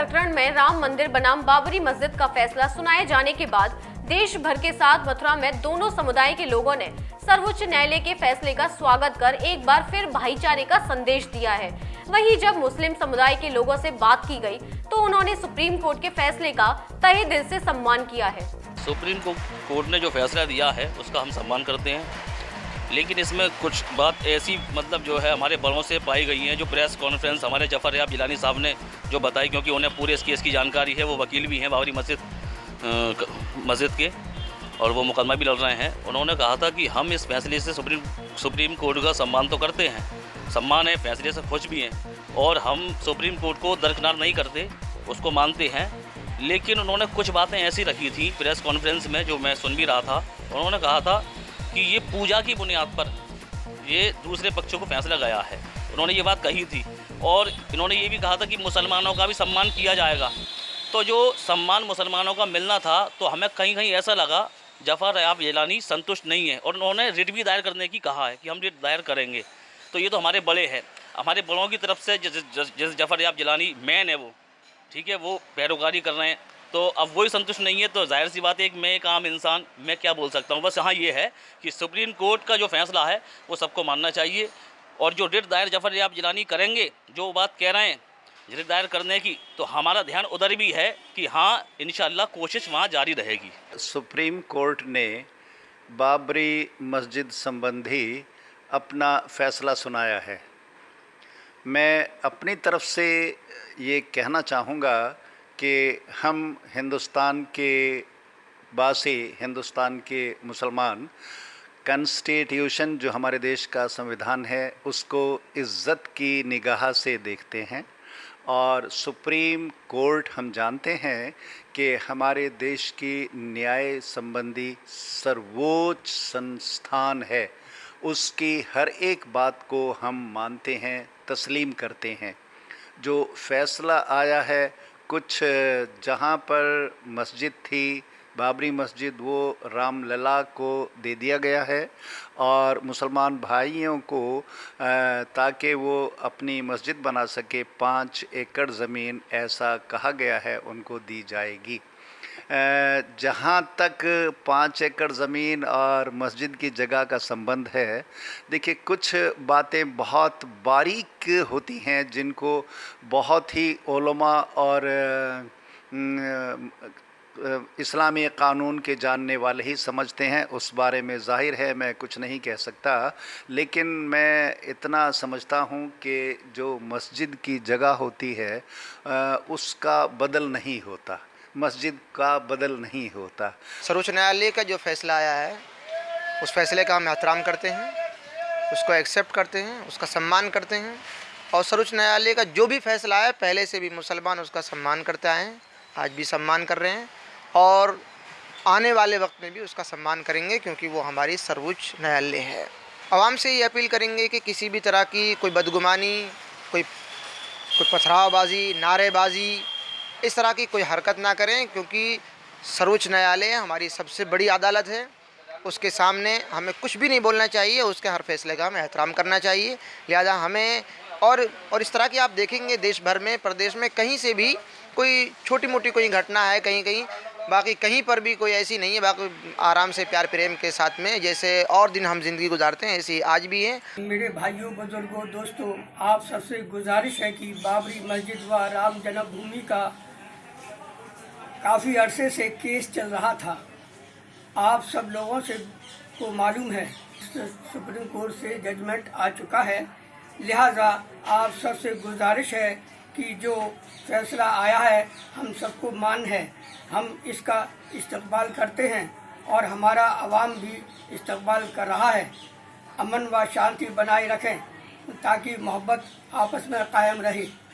प्रकरण में राम मंदिर बनाम बाबरी मस्जिद का फैसला सुनाए जाने के बाद देश भर के साथ मथुरा में दोनों समुदाय के लोगों ने सर्वोच्च न्यायालय के फैसले का स्वागत कर एक बार फिर भाईचारे का संदेश दिया है। वहीं जब मुस्लिम समुदाय के लोगों से बात की गई तो उन्होंने सुप्रीम कोर्ट के फैसले का तहे दिल से सम्मान किया है। सुप्रीम कोर्ट ने जो फैसला दिया है उसका हम सम्मान करते हैं, लेकिन इसमें कुछ बात ऐसी जो है हमारे बड़ों से पाई गई है। जो प्रेस कॉन्फ्रेंस हमारे जफर याब जिलानी साहब ने जो बताई, क्योंकि उन्हें पूरे इस केस की जानकारी है, वो वकील भी हैं बाबरी मस्जिद के और वो मुकदमा भी लड़ रहे हैं। उन्होंने कहा था कि हम इस फैसले से सुप्रीम कोर्ट का सम्मान तो करते हैं, सम्मान है, फैसले से खुश भी हैं और हम सुप्रीम कोर्ट को दरकिनार नहीं करते, उसको मानते हैं। लेकिन उन्होंने कुछ बातें ऐसी रखी थी प्रेस कॉन्फ्रेंस में जो मैं सुन भी रहा था। उन्होंने कहा था कि ये पूजा की बुनियाद पर ये दूसरे पक्षों को फैसला गया है, उन्होंने ये बात कही थी। और इन्होंने ये भी कहा था कि मुसलमानों का भी सम्मान किया जाएगा। तो जो सम्मान मुसलमानों का मिलना था, तो हमें कहीं कहीं ऐसा लगा जफर याब जिलानी संतुष्ट नहीं है और उन्होंने रिट भी दायर करने की कहा है कि हम रिट दायर करेंगे। तो ये तो हमारे बड़े हैं, हमारे बड़ों की तरफ से जैसे जफर याब जिलानी मैन है, वो ठीक है, वो पैरोकारी कर रहे हैं। तो अब वही संतुष्ट नहीं है, तो जाहिर सी बात है कि मैं एक आम इंसान, मैं क्या बोल सकता हूँ। बस हाँ ये है कि सुप्रीम कोर्ट का जो फैसला है वो सबको मानना चाहिए। और जो रिट दायर जफर याब जिलानी करेंगे, जो बात कह रहे हैं रिट दायर करने की, तो हमारा ध्यान उधर भी है कि हाँ इंशाअल्लाह कोशिश वहाँ जारी रहेगी। सुप्रीम कोर्ट ने बाबरी मस्जिद संबंधी अपना फैसला सुनाया है। मैं अपनी तरफ से ये कहना चाहूँगा कि हम हिंदुस्तान के वासी, हिंदुस्तान के मुसलमान, कॉन्स्टिट्यूशन जो हमारे देश का संविधान है उसको इज़्ज़त की निगाह से देखते हैं। और सुप्रीम कोर्ट हम जानते हैं कि हमारे देश की न्याय संबंधी सर्वोच्च संस्थान है, उसकी हर एक बात को हम मानते हैं, तस्लीम करते हैं। जो फ़ैसला आया है, कुछ जहाँ पर मस्जिद थी बाबरी मस्जिद, वो रामलला को दे दिया गया है और मुसलमान भाइयों को ताकि वो अपनी मस्जिद बना सके 5 एकड़ ज़मीन, ऐसा कहा गया है, उनको दी जाएगी। जहाँ तक 5 एकड़ ज़मीन और मस्जिद की जगह का संबंध है, देखिए कुछ बातें बहुत बारीक होती हैं जिनको बहुत ही उलमा और इस्लामी कानून के जानने वाले ही समझते हैं। उस बारे में ज़ाहिर है मैं कुछ नहीं कह सकता, लेकिन मैं इतना समझता हूँ कि जो मस्जिद की जगह होती है उसका बदल नहीं होता, मस्जिद का बदल नहीं होता। सर्वोच्च न्यायालय का जो फैसला आया है उस फैसले का हम एहतराम करते हैं, उसको एक्सेप्ट करते हैं, उसका सम्मान करते हैं। और सर्वोच्च न्यायालय का जो भी फैसला है, पहले से भी मुसलमान उसका सम्मान करते आए हैं, आज भी सम्मान कर रहे हैं और आने वाले वक्त में भी उसका सम्मान करेंगे, क्योंकि वो हमारी सर्वोच्च न्यायालय है। आवाम से ये अपील करेंगे कि किसी भी तरह की कोई बदगुमानी, कोई पथरावबाजी, नारेबाजी, इस तरह की कोई हरकत ना करें, क्योंकि सर्वोच्च न्यायालय हमारी सबसे बड़ी अदालत है। उसके सामने हमें कुछ भी नहीं बोलना चाहिए, उसके हर फैसले का हमें एहतराम करना चाहिए। लिहाजा हमें और इस तरह की आप देखेंगे देश भर में, प्रदेश में कहीं से भी कोई छोटी मोटी कोई घटना है कहीं, बाकी कहीं पर भी कोई ऐसी नहीं है। बाकी आराम से प्यार प्रेम के साथ में जैसे और दिन हम ज़िंदगी गुजारते हैं, ऐसी आज भी है। मेरे भाइयों, बुजुर्गों, दोस्तों, आप सबसे गुजारिश है कि बाबरी मस्जिद व राम जन्मभूमि का काफ़ी अरसे से केस चल रहा था। आप सब लोगों से को मालूम है सुप्रीम कोर्ट से जजमेंट आ चुका है। लिहाजा आप सबसे गुजारिश है कि जो फैसला आया है हम सबको मान है, हम इसका इस्तकबाल करते हैं और हमारा अवाम भी इस्तकबाल कर रहा है। अमन व शांति बनाए रखें ताकि मोहब्बत आपस में कायम रहे।